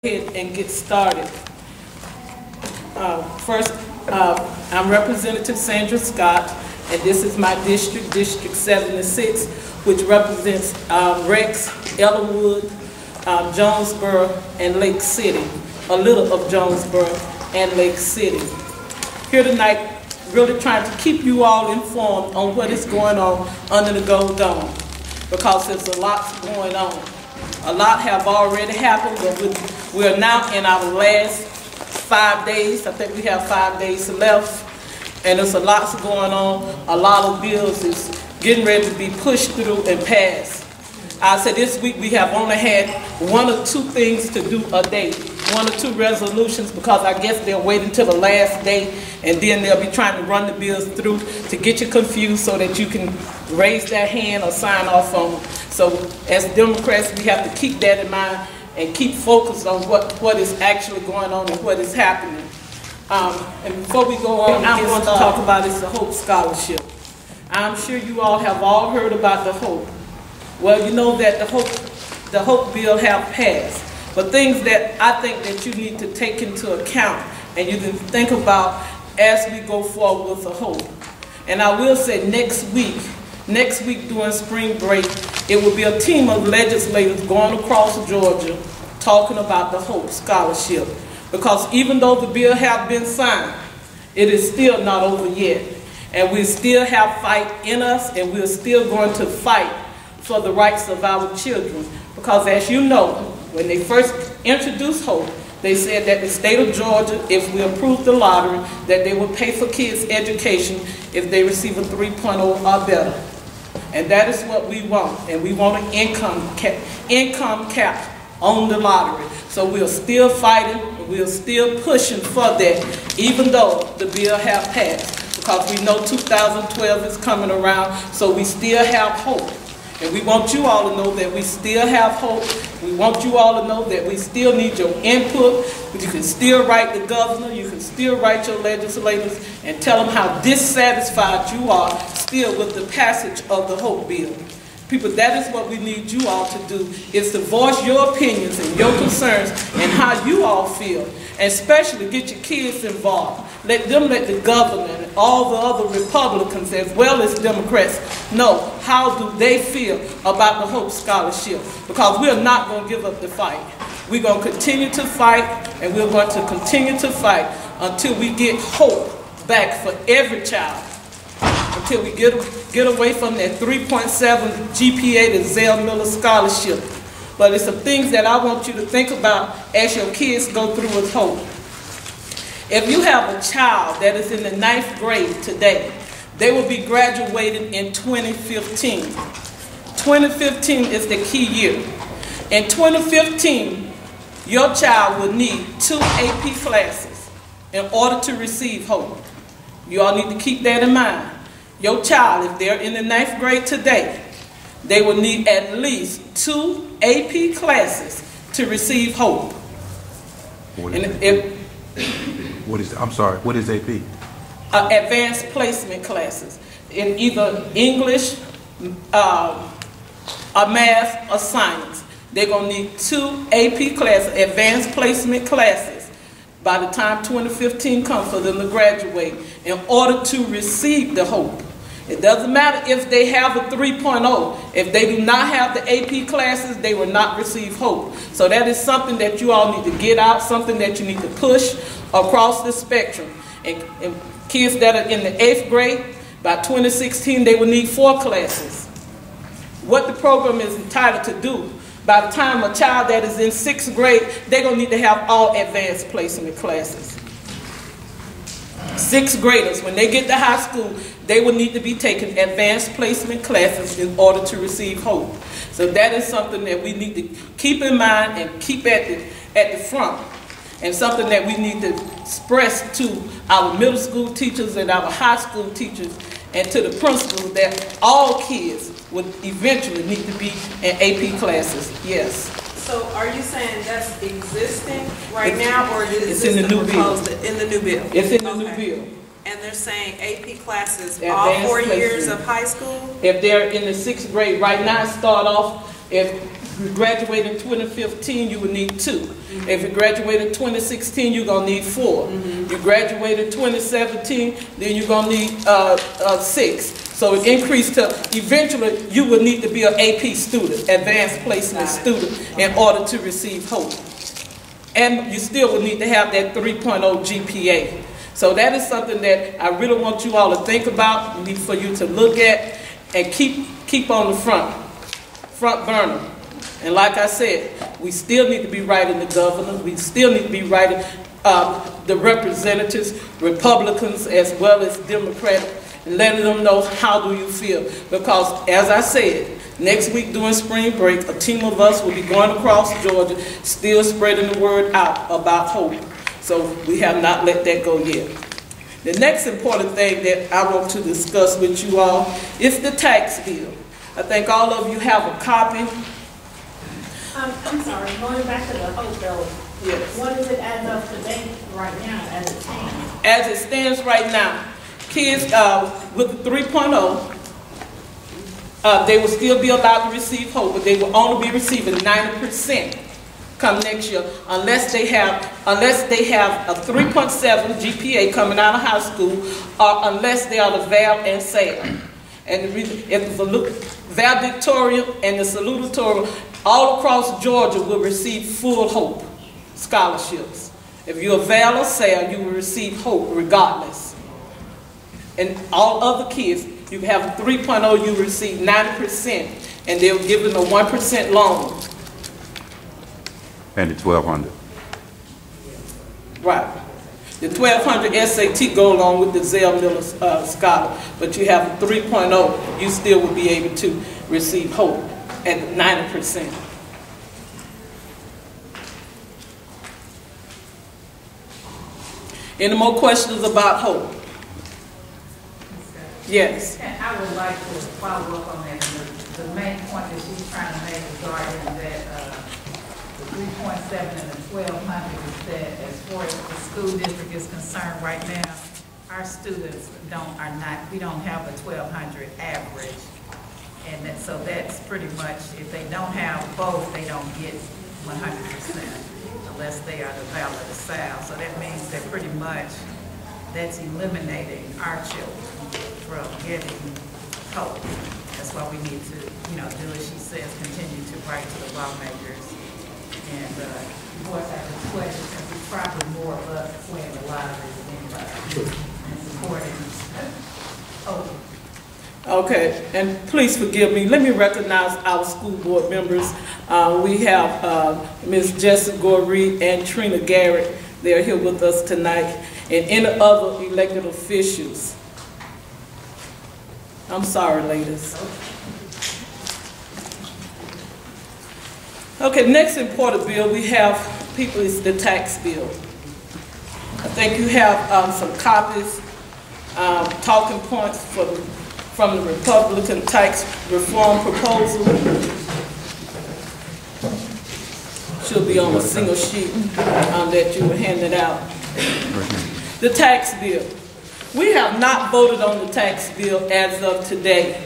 And get started. First, I'm Representative Sandra Scott, and this is my district, District 76, which represents Rex, Ellenwood, Jonesboro, and Lake City, a little of Jonesboro and Lake City. Here tonight, really trying to keep you all informed on what is going on under the Gold Dome, because there's a lot going on. A lot have already happened, but we are now in our last 5 days. I think we have 5 days left, and there's a lot going on. A lot of bills is getting ready to be pushed through and passed. I said this week we have only had 1 or 2 things to do a day, 1 or 2 resolutions, because I guess they're waiting till the last day, and then they'll be trying to run the bills through to get you confused so that you can raise that hand or sign off on them. So as Democrats, we have to keep that in mind and keep focused on what is actually going on and what is happening. And before we go on, I want to talk about is the Hope Scholarship. I'm sure you all have all heard about the Hope. Well, you know that the Hope bill have passed, but things that I think that you need to take into account and you can think about as we go forward with the Hope. And I will say next week during spring break, it will be a team of legislators going across Georgia talking about the Hope Scholarship. Because even though the bill has been signed, it is still not over yet. And we still have fight in us, and we're still going to fight for the rights of our children. Because as you know, when they first introduced Hope, they said that the state of Georgia, if we approve the lottery, that they would pay for kids' education if they receive a 3.0 or better. And that is what we want. And we want an income cap on the lottery. So we're still fighting, and we're still pushing for that, even though the bill has passed. Because we know 2012 is coming around, so we still have hope. And we want you all to know that we still have hope. We want you all to know that we still need your input. You can still write the governor, you can still write your legislators and tell them how dissatisfied you are still with the passage of the Hope bill. People, that is what we need you all to do, is to voice your opinions and your concerns and how you all feel. And especially get your kids involved. Let the governor and all the other Republicans as well as Democrats know how do they feel about the Hope Scholarship. Because we're not going to give up the fight. We're going to continue to fight, and we're going to continue to fight until we get hope back for every child. Until we get away from that 3.7 GPA to Zell Miller Scholarship. But it's some things that I want you to think about as your kids go through with Hope. If you have a child that is in the 9th grade today, they will be graduating in 2015. 2015 is the key year. In 2015, your child will need 2 AP classes in order to receive Hope. You all need to keep that in mind. Your child, if they're in the 9th grade today, they will need at least 2 AP classes to receive Hope. What is AP? Advanced placement classes in either English, or math, or science. They're going to need 2 AP classes, advanced placement classes, by the time 2015 comes for them to graduate in order to receive the Hope. It doesn't matter if they have a 3.0. If they do not have the AP classes, they will not receive Hope. So that is something that you all need to get out, something that you need to push across the spectrum. And kids that are in the 8th grade, by 2016, they will need 4 classes. What the program is entitled to do, by the time a child that is in 6th grade, they're going to need to have all advanced placement classes. 6th graders, when they get to high school, they will need to be taking advanced placement classes in order to receive Hope. So that is something that we need to keep in mind and keep at the front. And something that we need to express to our middle school teachers and our high school teachers and to the principals that all kids would eventually need to be in AP classes. Yes. So are you saying that's existing right now, or is this in the new bill? In the new bill? It's in the new bill. And they're saying AP classes all 4 years of high school? If they're in the 6th grade, right now start off, if you graduate in 2015, you would need 2. If you graduated in 2016, you're going to need 4. You graduated in 2017, then you're going to need 6. So it increased to, eventually, you would need to be an AP student, advanced placement student, in order to receive HOPE. And you still would need to have that 3.0 GPA. So that is something that I really want you all to think about, need for you to look at, and keep on the front burner. And like I said, we still need to be writing the governor. We still need to be writing the representatives, Republicans as well as Democrats, and letting them know how do you feel. Because as I said, next week during spring break, a team of us will be going across Georgia, still spreading the word out about HOPE. So we have not let that go yet. The next important thing that I want to discuss with you all is the tax bill. I think all of you have a copy. I'm sorry, going back to the HOPE bill. Yes. What is it as of today, right now, as it stands? As it stands right now, kids with the 3.0, they will still be allowed to receive HOPE, but they will only be receiving 90% come next year, unless they have a 3.7 GPA coming out of high school, or unless they are the VAL and SAL. And the reason, if the valedictorian and the salutatorian all across Georgia will receive full HOPE scholarships. If you're a VAL or SAL, you will receive HOPE regardless. And all other kids, you have a 3.0, you receive 90%, and they'll give them a 1% loan. And the 1,200. Right. The 1,200 SAT go along with the Zell Miller Scholar, but you have a 3.0, you still will be able to receive HOPE at 90%. Any more questions about HOPE? Yes. And I would like to follow up on that. The main point that she's trying to make regarding that the 3.7 and the 1,200 is that as far as the school district is concerned right now, our students we don't have a 1,200 average. And so that's pretty much, if they don't have both, they don't get 100% unless they are the VAL or the SAL. So that means that pretty much that's eliminating our children from getting HOPE. That's why we need to, do as she says, continue to write to the lawmakers and voice our displeasure, because it's probably more of us playing the lottery than anybody and supporting HOPE. Okay, and please forgive me. Let me recognize our school board members. We have Ms. Jessica Goree and Trina Garrett. They are here with us tonight, and any other elected officials. I'm sorry, ladies. Okay, next important bill we have, people, is the tax bill. I think you have some copies, talking points from the Republican tax reform proposal. Should be on a single sheet that you were handed out. The tax bill. We have not voted on the tax bill as of today.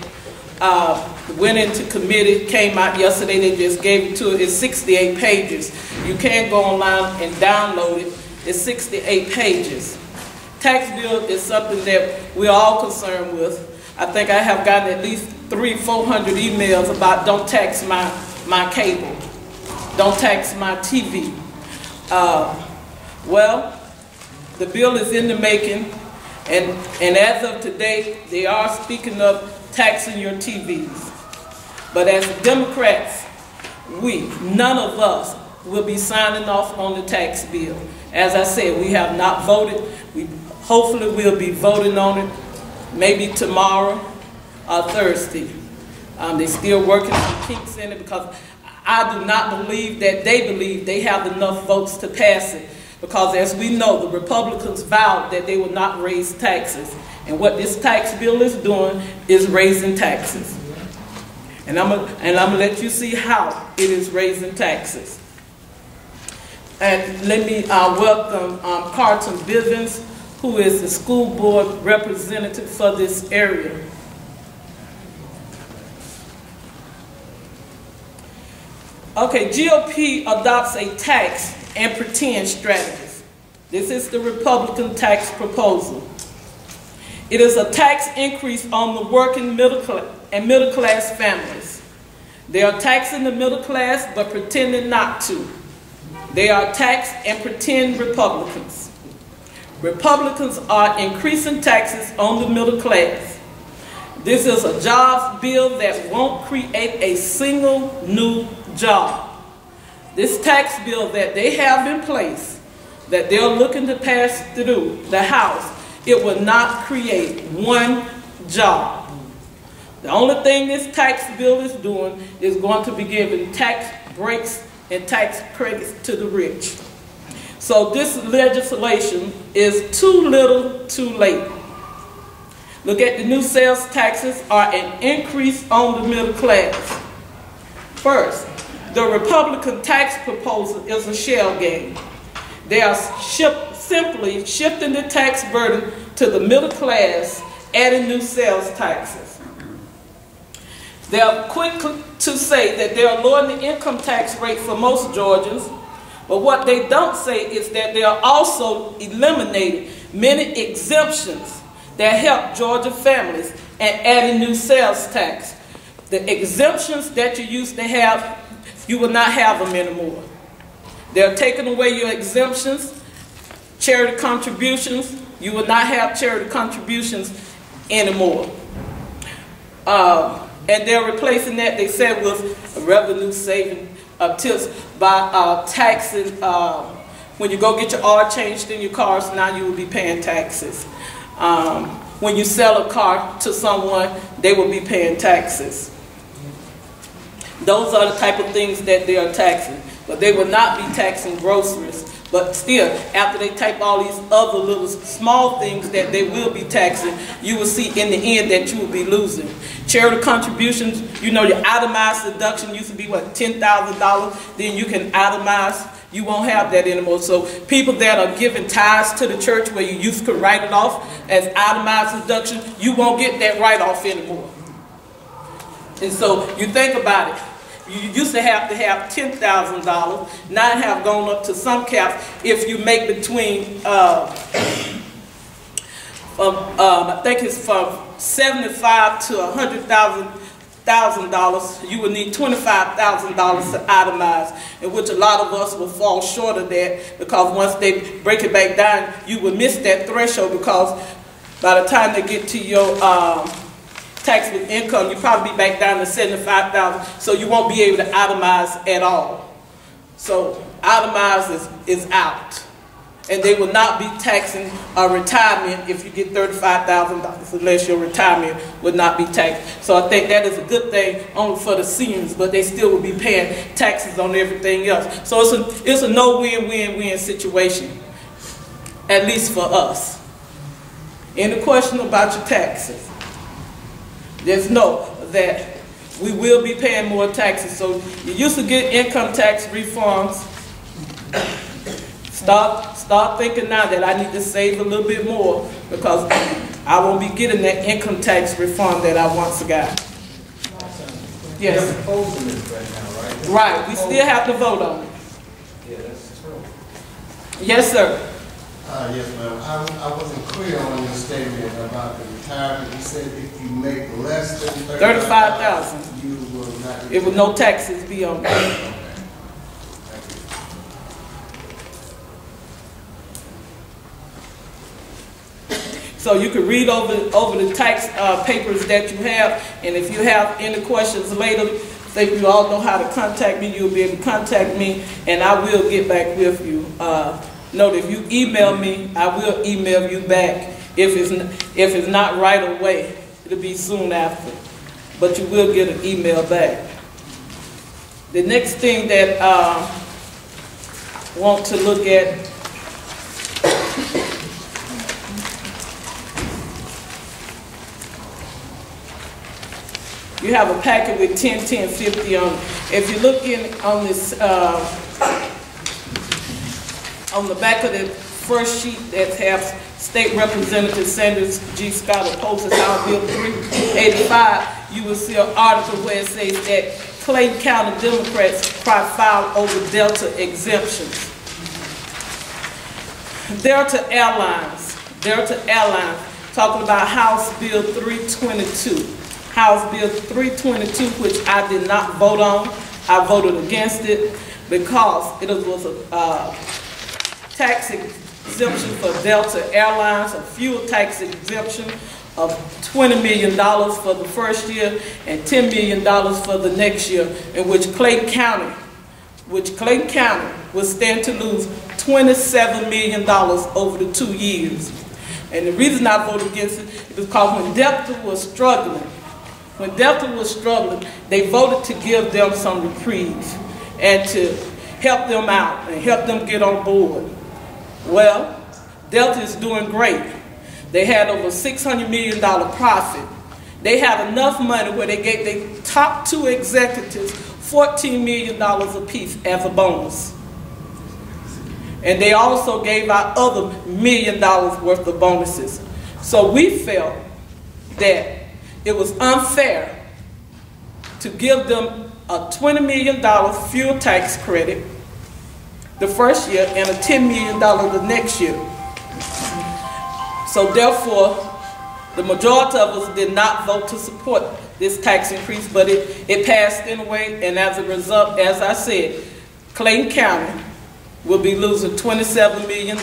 Went into committee, came out yesterday, they just gave it to it. It's 68 pages. You can go online and download it. It's 68 pages. Tax bill is something that we're all concerned with. I think I have gotten at least 300-400 emails about don't tax my cable, don't tax my TV. Well, the bill is in the making, and as of today, they are speaking of taxing your TVs. But as Democrats, none of us will be signing off on the tax bill. As I said, we have not voted. Hopefully we'll be voting on it maybe tomorrow or Thursday. They're still working some kinks in it, because I do not believe that they believe they have enough votes to pass it. Because as we know, the Republicans vowed that they would not raise taxes. And what this tax bill is doing is raising taxes. And I'm gonna let you see how it is raising taxes. And let me welcome Carlton Bivens, who is the school board representative for this area. Okay, GOP adopts a tax and pretend strategies. This is the Republican tax proposal. It is a tax increase on the working middle class families. They are taxing the middle class but pretending not to. They are tax and pretend Republicans. Republicans are increasing taxes on the middle class. This is a jobs bill that won't create a single new job. This tax bill that they have in place, that they're looking to pass through the House, it will not create one job. The only thing this tax bill is doing is going to be giving tax breaks and tax credits to the rich. So this legislation is too little, too late. Look at the new sales taxes are an increase on the middle class. First, the Republican tax proposal is a shell game. They are simply shifting the tax burden to the middle class, adding new sales taxes. They are quick to say that they are lowering the income tax rate for most Georgians, but what they don't say is that they are also eliminating many exemptions that help Georgia families and adding new sales tax. The exemptions that you used to have, you will not have them anymore. They're taking away your exemptions, charity contributions. You will not have charity contributions anymore. And they're replacing that, they said, with a revenue saving tips by taxing. When you go get your oil changed in your cars, now you will be paying taxes. When you sell a car to someone, they will be paying taxes. Those are the type of things that they are taxing. But they will not be taxing groceries. But still, after they type all these other little small things that they will be taxing, you will see in the end that you will be losing. Charity contributions, you know, your itemized deduction used to be, what, $10,000? Then you can itemize. You won't have that anymore. So people that are giving tithes to the church where you used to write it off as itemized deduction, you won't get that write-off anymore. And so you think about it. You used to have $10,000. Now it have gone up to some caps if you make between, I think it's from $75,000 to $100,000. You would need $25,000 to itemize, in which a lot of us will fall short of that, because once they break it back down, you will miss that threshold, because by the time they get to your tax with income, you probably be back down to $75,000, so you won't be able to itemize at all. So itemize is out. And they will not be taxing a retirement if you get $35,000, unless your retirement would not be taxed. So I think that is a good thing only for the seniors, but they still will be paying taxes on everything else. So it's a no win-win-win situation, at least for us. Any question about your taxes? Just know that we will be paying more taxes. So you used to get income tax refunds. Start thinking now that I need to save a little bit more, because I won't be getting that income tax refund that I once got. Yes. They're proposing this right now, right? Right. We still have to vote on it. Yeah, that's true. Yes, sir. Yes, ma'am. I wasn't clear on your statement about the retirement. You said if you make less than $35,000, you will not. it will no taxes be on that. Okay. Thank you. So you can read over the tax papers that you have, and if you have any questions later, think you all know how to contact me. You'll be able to contact me, and I will get back with you. Note, if you email me, I will email you back. If it's not right away, it'll be soon after. But you will get an email back. The next thing that I want to look at, you have a packet with 10, 10, 50 on it. If you look in on this, on the back of the first sheet that has State Representative Sandra G. Scott opposes House Bill 385, you will see an article where it says that Clayton County Democrats cry foul over Delta exemptions. Delta Airlines, talking about House Bill 322. House Bill 322, which I did not vote on. I voted against it because it was a tax exemption for Delta Airlines, a fuel tax exemption of $20 million for the first year and $10 million for the next year, in which Clayton County will stand to lose $27 million over the 2 years. And the reason I voted against it is because when Delta was struggling, they voted to give them some reprieve and to help them out and help them get on board. Well, Delta is doing great. They had over $600 million profit. They had enough money where they gave their top 2 executives $14 million apiece as a bonus. And they also gave out other $1 million worth of bonuses. So we felt that it was unfair to give them a $20 million fuel tax credit the first year and a $10 million the next year. So therefore, the majority of us did not vote to support this tax increase, but it passed anyway, and as a result, as I said, Clayton County will be losing $27 million,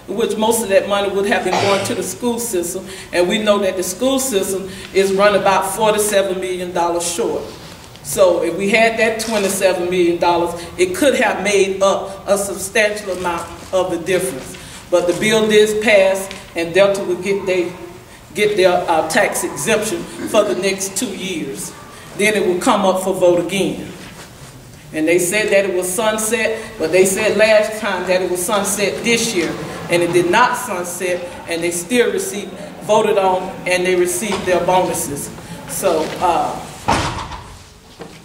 which most of that money would have been going to the school system, and we know that the school system is run about $47 million short. So if we had that $27 million, it could have made up a substantial amount of the difference. But the bill did pass, and Delta would get their tax exemption for the next 2 years. Then it will come up for vote again. And they said that it was sunset, but they said last time that it was sunset this year, and it did not sunset, and they still voted on, and they received their bonuses. So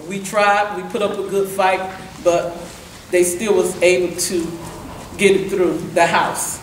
we tried, we put up a good fight, but they still was able to get it through the House.